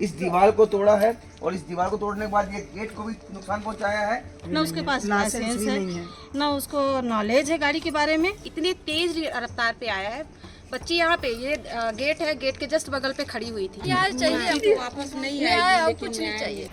इस दीवार को तोड़ा है और इस दीवार को तोड़ने के बाद ये गेट को भी नुकसान पहुंचाया है। ना उसके पास लाइसेंस है, ना उसको नॉलेज है गाड़ी के बारे में। इतनी तेज रफ्तार पे आया है। बच्ची यहाँ पे ये गेट है, गेट के जस्ट बगल पे खड़ी हुई थी। क्या चाहिए हमको? वापस नहीं आएगी, कुछ नहीं चाहिए।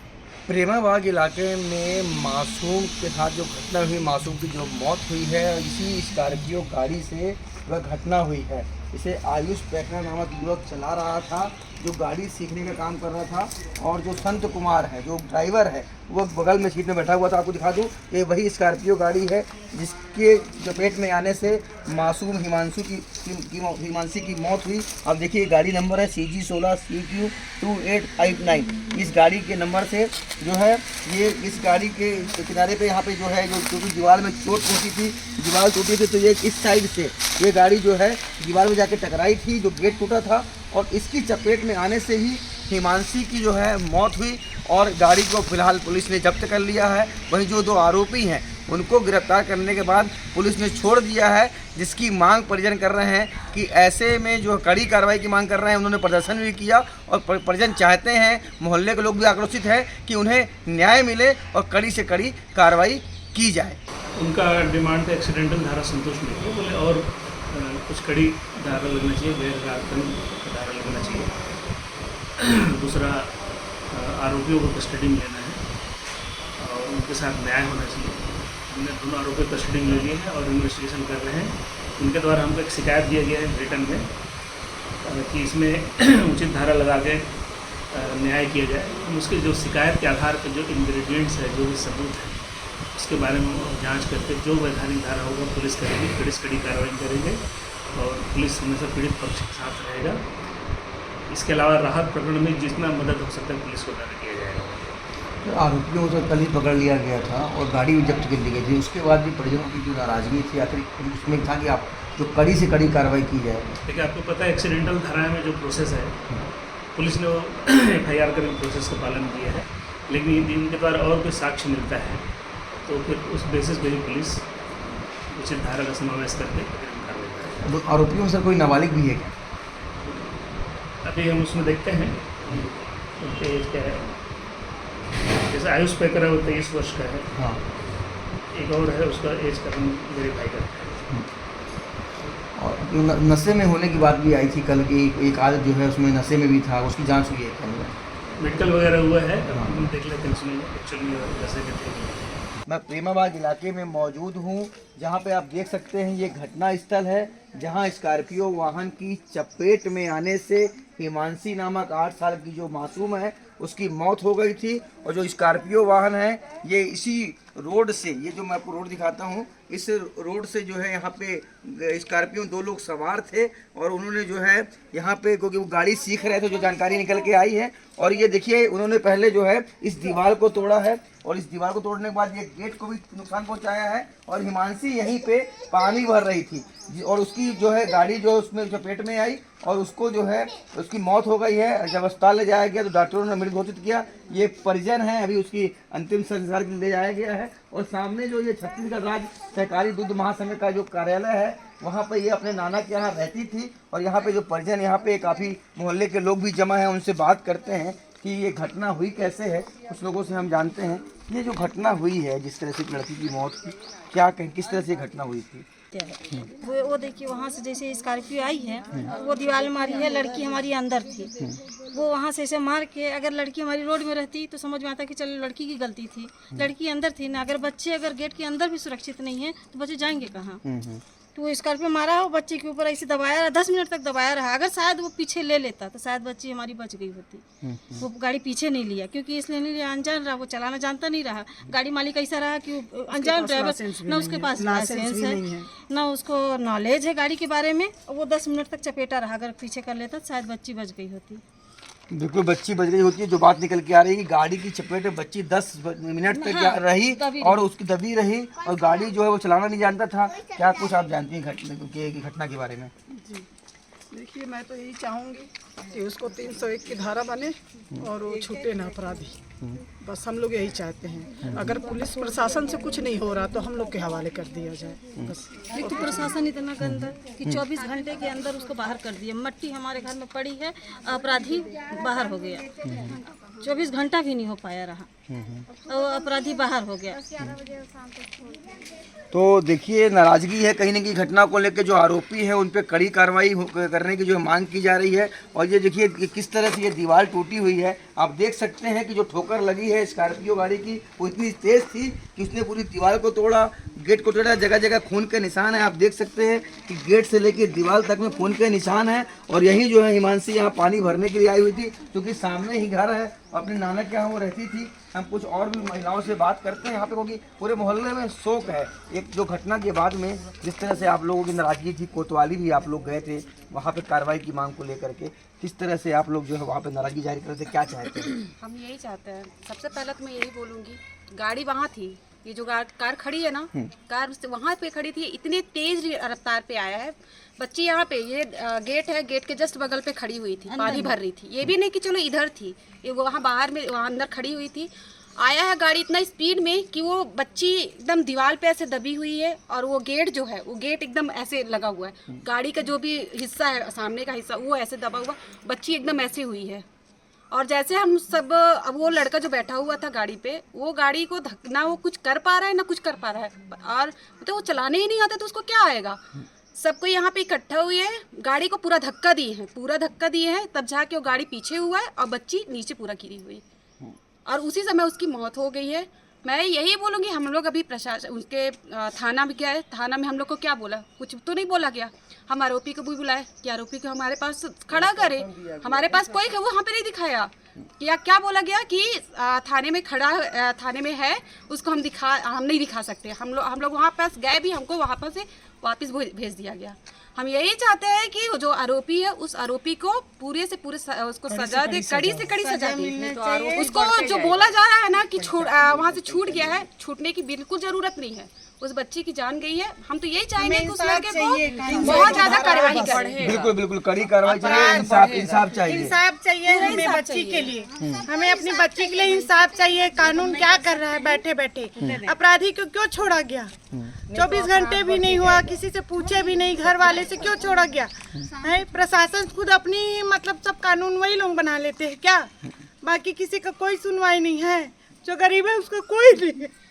प्रेमाबाग इलाके में मासूम के साथ जो घटना हुई, मासूम की जो मौत हुई है, इसी स्कॉर्पियो गाड़ी से वह घटना हुई है। इसे आयुष पैकरा नामक युवक चला रहा था, जो गाड़ी सीखने का काम कर रहा था, और जो संत कुमार है जो ड्राइवर है वो बगल में सीट में बैठा हुआ था। आपको दिखा दूं, ये वही स्कॉर्पियो गाड़ी है जिसके चपेट में आने से मासूम हिमांशी की मौत हुई। अब देखिए गाड़ी नंबर है CG16CQ 2859। इस गाड़ी के नंबर से जो है ये इस गाड़ी के किनारे पे यहाँ पे जो है जो दीवार में चोट पहुँची थी, दीवार टूटी थी, तो ये इस साइड से ये गाड़ी जो है दीवार में जाके टकराई थी, जो गेट टूटा था, और इसकी चपेट में आने से ही हिमांशी की जो है मौत हुई। और गाड़ी को फिलहाल पुलिस ने जब्त कर लिया है। वहीं जो 2 आरोपी हैं उनको गिरफ्तार करने के बाद पुलिस ने छोड़ दिया है, जिसकी मांग परिजन कर रहे हैं कि ऐसे में जो कड़ी कार्रवाई की मांग कर रहे हैं। उन्होंने प्रदर्शन भी किया और परिजन चाहते हैं, मोहल्ले के लोग भी आक्रोशित हैं कि उन्हें न्याय मिले और कड़ी से कड़ी कार्रवाई की जाए। उनका डिमांड था एक्सीडेंटल धारा संतुष्ट नहीं है, बोले और कुछ कड़ी धारा लगना चाहिए, गैर कानून धारा लगना चाहिए। दूसरा, आरोपियों को कस्टडी में लेना है और उनके साथ न्याय होना चाहिए। हमने दोनों आरोपी कस्टडी में ले लिए हैं और इन्वेस्टिगेशन कर रहे हैं। उनके द्वारा हमको एक शिकायत दिया गया है रिटर्न में कि इसमें उचित धारा लगा के न्याय किया जाए। हम उसके जो शिकायत के आधार पर जो इंग्रेडिएंट्स है, जो भी सबूत है, उसके बारे में जांच करके जो वैधानिक धारा होगा पुलिस करेगी, कड़ी से कड़ी कार्रवाई करेंगे और पुलिस हमेशा पीड़ित पक्ष के साथ रहेगा। इसके अलावा राहत प्रकरण में जितना मदद हो सकता है पुलिस को कार्य किया जाएगा। आरोपियों को तो कल ही पकड़ लिया गया था और गाड़ी भी जब्त कर ली गई थी। उसके बाद भी परिजनों की जो नाराजगी थी आखिर उसमें था कि आप जो कड़ी से कड़ी कार्रवाई की जाए। देखिए, आपको पता है एक्सीडेंटल धारा में जो प्रोसेस है, पुलिस ने वो FIR का प्रोसेस का पालन किया है, लेकिन इनके द्वारा और कोई साक्ष्य मिलता है तो फिर उस बेसिस पर ही पुलिस उचित धारा का समावेश करके कार्रवाई करेगी। तो आरोपियों से कोई नाबालिग भी है क्या? अभी हम उसमें देखते हैं उनके एज क्या है। जैसे आयुष पैकरा वो 23 वर्ष का है। हाँ। एक और है, उसका एज का हम वेरीफाई करते हैं। और नशे में होने की बात भी आई थी कल की, एक आदत जो है उसमें नशे में भी था, उसकी जांच हुई है क्या? मेडिकल वगैरह हुआ है, हम देख लेते हैं उसमें एक्चुअली नशे में थे। मैं प्रेमाबाग इलाके में मौजूद हूँ, जहाँ पे आप देख सकते हैं ये घटना स्थल है, जहाँ स्कॉर्पियो वाहन की चपेट में आने से हिमांशी नामक 8 साल की जो मासूम है उसकी मौत हो गई थी। और जो स्कॉर्पियो वाहन है ये इसी रोड से, ये जो मैं आपको रोड दिखाता हूँ, इस रोड से जो है यहाँ पे स्कॉर्पियो 2 लोग सवार थे और उन्होंने जो है यहाँ पे, क्योंकि वो गाड़ी सीख रहे थे, जो जानकारी निकल के आई है। और ये देखिए उन्होंने पहले जो है इस दीवार को तोड़ा है और इस दीवार को तोड़ने के बाद ये गेट को भी नुकसान पहुँचाया है। और हिमांशी यहीं पे पानी भर रही थी और उसकी जो है गाड़ी जो उसमें चपेट में आई और उसको जो है उसकी मौत हो गई है। जब अस्पताल ले जाया गया तो डॉक्टरों ने मृत घोषित किया। ये परिजन है, अभी उसकी अंतिम संस्कार के लिए ले जाया गया है। और सामने जो ये छत्तीसगढ़ राज्य सहकारी दूध महासंघ का जो कार्यालय है, वहाँ पे ये अपने नाना के यहाँ रहती थी। और यहाँ पे जो परिजन, यहाँ पे काफ़ी मोहल्ले के लोग भी जमा हैं, उनसे बात करते हैं कि ये घटना हुई कैसे है। कुछ लोगों से हम जानते हैं ये जो घटना हुई है, जिस तरह से लड़की की मौत की, क्या कहें, किस तरह से घटना हुई थी? वो देखिए वहाँ से जैसे स्कॉर्पियो आई है, वो दीवार में मारी है, लड़की हमारी अंदर थी। वो वहाँ से ऐसे मार के, अगर लड़की हमारी रोड में रहती तो समझ में आता कि चलो लड़की की गलती थी, लड़की अंदर थी ना। अगर बच्चे अगर गेट के अंदर भी सुरक्षित नहीं है तो बच्चे जाएंगे कहाँ? तो वो स्कॉर्पियो मारा हो, बच्चे के ऊपर ऐसे दबाया रहा, 10 मिनट तक दबाया रहा। अगर शायद वो पीछे ले लेता तो शायद बच्ची हमारी बच गई होती। वो गाड़ी पीछे नहीं लिया, क्योंकि इसलिए नहीं लिया, अनजान रहा, वो चलाना जानता नहीं रहा। गाड़ी मालिक ऐसा रहा कि अनजान ड्राइवर, ना उसके पास लाइसेंस है, ना उसको नॉलेज है गाड़ी के बारे में। वो 10 मिनट तक चपेटा रहा, अगर पीछे कर लेता तो शायद बच्ची बच गई होती। बिल्कुल बच्ची बच गई होती है। जो बात निकल के आ रही है कि गाड़ी की चपेट में बच्ची 10 मिनट तक रही और उसकी दबी रही और गाड़ी जो है वो चलाना नहीं जानता था। क्या कुछ आप जानती हैं घटना के बारे में? जी देखिए, मैं तो यही चाहूँगी कि उसको 301 की धारा बने और वो छूटे ना अपराधी। बस हम लोग यही चाहते हैं। अगर पुलिस प्रशासन से कुछ नहीं हो रहा तो हम लोग के हवाले कर दिया जाए बस। एक तो प्रशासन इतना गंदा कि 24 घंटे के अंदर उसको बाहर कर दिया। मट्टी हमारे घर में पड़ी है, अपराधी बाहर हो गया। 24 घंटा भी नहीं हो पाया रहा और अपराधी बाहर हो गया। तो देखिए नाराजगी है कहीं न कहीं घटना को लेकर। जो आरोपी है उन पे कड़ी कार्रवाई करने की जो मांग की जा रही है। और ये देखिए कि किस तरह से ये दीवार टूटी हुई है। आप देख सकते हैं कि जो ठोकर लगी है स्कॉर्पियो गाड़ी की वो इतनी तेज थी कि उसने पूरी दीवार को तोड़ा, गेट को तोड़ा। जगह जगह खून के निशान है। आप देख सकते हैं कि गेट से लेकर दीवार तक में खून के निशान है। और यही जो है हिमांशी यहाँ पानी भरने के लिए आई हुई थी, क्योंकि सामने ही घर है। अपने नाना के यहाँ वो रहती थी। हम कुछ और भी महिलाओं से बात करते हैं यहाँ पे, क्योंकि पूरे मोहल्ले में शोक है। एक जो घटना के बाद में जिस तरह से आप लोगों की नाराजगी थी, कोतवाली भी आप लोग गए थे वहाँ पे कार्रवाई की मांग को लेकर के, किस तरह से आप लोग जो है वहाँ पे नाराजगी जाहिर कर रहे थे, क्या चाहते हैं? हम यही चाहते हैं। सबसे पहले तो मैं यही बोलूँगी, गाड़ी वहाँ थी, ये जो कार खड़ी है ना, कार वहाँ पे खड़ी थी, इतने तेज रफ्तार पे आया है। बच्ची यहाँ पे ये गेट है, गेट के जस्ट बगल पे खड़ी हुई थी, पानी भर रही थी। ये भी नहीं कि चलो इधर थी, ये वहाँ बाहर में वहाँ अंदर खड़ी हुई थी। आया है गाड़ी इतना स्पीड में कि वो बच्ची एकदम दीवार पे ऐसे दबी हुई है। और वो गेट जो है वो गेट एकदम ऐसे लगा हुआ है। गाड़ी का जो भी हिस्सा है, सामने का हिस्सा, वो ऐसे दबा हुआ, बच्ची एकदम ऐसे हुई है। और जैसे हम सब, अब वो लड़का जो बैठा हुआ था गाड़ी पे, वो गाड़ी को ना वो कुछ कर पा रहा है ना कुछ कर पा रहा है। और तो वो चलाने ही नहीं आता तो उसको क्या आएगा। सबको यहाँ पे इकट्ठा हुए है, गाड़ी को पूरा धक्का दिए हैं, तब जाके वो गाड़ी पीछे हुआ है और बच्ची नीचे पूरा गिरी हुई और उसी समय उसकी मौत हो गई है। मैं यही बोलूँगी, हम लोग अभी प्रशासन उसके थाना में गए, थाना में हम लोग को क्या बोला, कुछ तो नहीं बोला गया। हम आरोपी को भी बुलाए कि आरोपी को हमारे पास खड़ा करे, हमारे पास कोई वो वहाँ पे नहीं दिखाया। क्या बोला गया कि थाने में खड़ा, थाने में है, उसको हम नहीं दिखा सकते। हम लोग वहाँ पास गए भी, हमको वहाँ पर से वापस भेज दिया गया। हम यही चाहते हैं कि जो आरोपी है उस आरोपी को पूरे से पूरे उसको सजा दे, कड़ी से कड़ी सजा दे। उसको जो बोला जा रहा है ना कि वहाँ से छूट गया है, छूटने की बिल्कुल जरूरत नहीं है। उस बच्ची की जान गई है। हम तो यही चाहेंगे कि उस लड़के को बहुत ज्यादा कार्रवाई करें। बिल्कुल बिल्कुल कड़ी कार्रवाई चाहिए, इंसाफ चाहिए। इंसाफ चाहिए हमें बच्ची के लिए, हमें अपनी बच्ची के लिए इंसाफ चाहिए। कानून क्या कर रहा है बैठे बैठे, अपराधी को क्यों छोड़ा गया? 24 घंटे भी नहीं हुआ, किसी से पूछे भी नहीं, घर वाले से क्यों छोड़ा गया है? प्रशासन खुद अपनी मतलब सब कानून वही लोग बना लेते हैं क्या? बाकी किसी का कोई सुनवाई नहीं है। जो गरीब है उसका कोई नहीं है।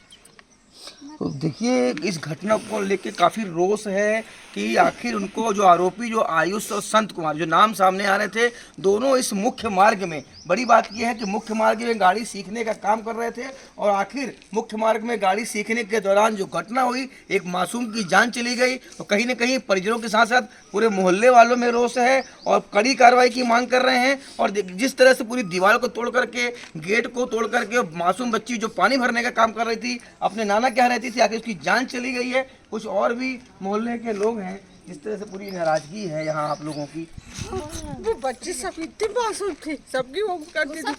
तो देखिए इस घटना को लेके काफ़ी रोष है कि आखिर उनको जो आरोपी जो आयुष और संत कुमार जो नाम सामने आ रहे थे, दोनों इस मुख्य मार्ग में, बड़ी बात यह है कि मुख्य मार्ग में गाड़ी सीखने का काम कर रहे थे और आखिर मुख्य मार्ग में गाड़ी सीखने के दौरान जो घटना हुई, एक मासूम की जान चली गई। तो कहीं ना कहीं परिजनों के साथ साथ पूरे मोहल्ले वालों में रोष है और कड़ी कार्रवाई की मांग कर रहे हैं। और जिस तरह से पूरी दीवार को तोड़ करके, गेट को तोड़ करके मासूम बच्ची जो पानी भरने का काम कर रही थी, अपने नाना के यहाँ रहती थी, आखिर उसकी जान चली गई है। कुछ और भी मोहल्ले के लोग हैं, जिस तरह से पूरी नाराजगी है यहाँ आप लोगों की। वो बच्ची सब इतनी मासूम थी, सबकी वो करती थी,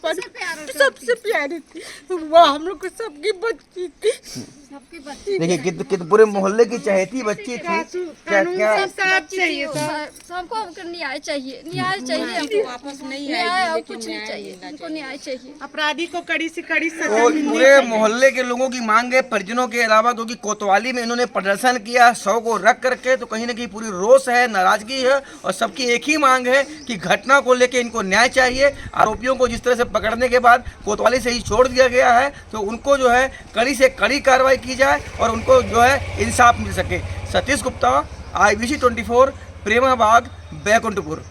सबसे प्यारी थी वो, हम लोग को सबकी बच्ची थी। देखिए कित पूरे मोहल्ले की चहेती बच्ची थी। क्या इंसाफ चाहिए, सबको हमको न्याय चाहिए, न्याय चाहिए हमको, वापस नहीं न्याय और कुछ नहीं चाहिए, हमको न्याय चाहिए। अपराधी को कड़ी से कड़ी सजा तो मिलनी पूरे चाहिए। मोहल्ले के लोगों की मांग है, परिजनों के अलावा, क्योंकि कोतवाली में इन्होंने प्रदर्शन किया 100 को रख करके, तो कहीं ना कहीं पूरी रोष है, नाराजगी है और सबकी एक ही मांग है कि घटना को लेकर इनको न्याय चाहिए। आरोपियों को जिस तरह से पकड़ने के बाद कोतवाली से ही छोड़ दिया गया है, तो उनको जो है कड़ी से कड़ी कार्रवाई की जाए और उनको जो है इंसाफ मिल सके। सतीश गुप्ता, IBC 24, प्रेमाबाग, बैकुंठपुर।